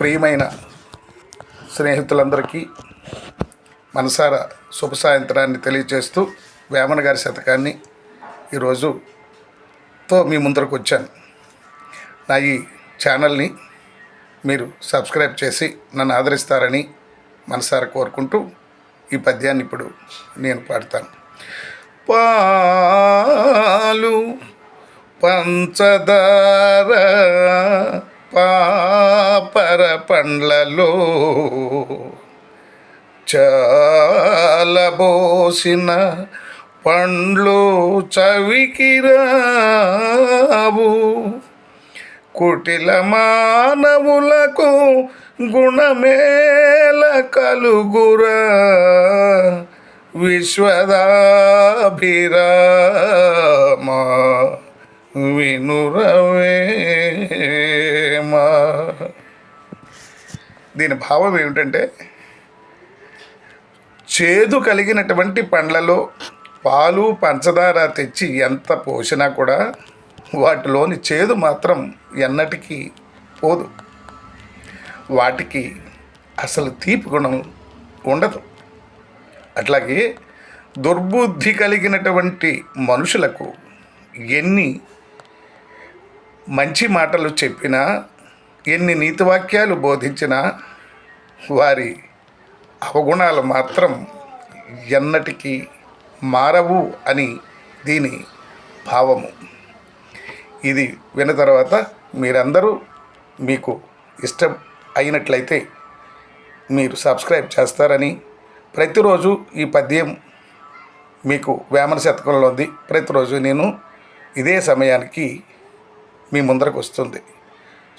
ప్రియమైన స్నేహితులందరికీ మనసారా శుభ సాయంత్రాన్ని తెలియజేస్తూ వేమన గారి శతకాన్ని ఈరోజుతో మీ ముందరకు వచ్చాను. నా ఈ ఛానల్ని మీరు సబ్స్క్రైబ్ చేసి నన్ను ఆదరిస్తారని మనసారా కోరుకుంటూ ఈ పద్యాన్ని ఇప్పుడు నేను పాడతాను. పాలు పంచదార పాపర పండ్లలో చాలబోసిన పండ్లు చవికి రావు, కుటిల మానవులకు గుణమేల కలుగురా, విశ్వదాభిరామ వినురవేమా. దీని భావం ఏమిటంటే, చేదు కలిగినటువంటి పండ్లలో పాలు పంచదార తెచ్చి ఎంత పోసినా కూడా వాటిలోని చేదు మాత్రం ఎన్నటికీ పోదు. వాటికి అసలు తీపి గుణం ఉండదు. అట్లాగే దుర్బుద్ధి కలిగినటువంటి మనుషులకు ఎన్ని మంచి మాటలు చెప్పినా, ఎన్ని నీతివాక్యాలు బోధించినా వారి అవగుణాలు మాత్రం ఎన్నటికీ మారవు అని దీని భావము. ఇది విన్న తర్వాత మీరందరూ మీకు ఇష్టం అయినట్లయితే మీరు సబ్స్క్రైబ్ చేస్తారని, ప్రతిరోజు ఈ పద్యం మీకు వేమన శతకంలో ఉంది. ప్రతిరోజు నేను ఇదే సమయానికి మీ ముందరకు వస్తుంది.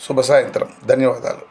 శుభ సాయంత్రం. ధన్యవాదాలు.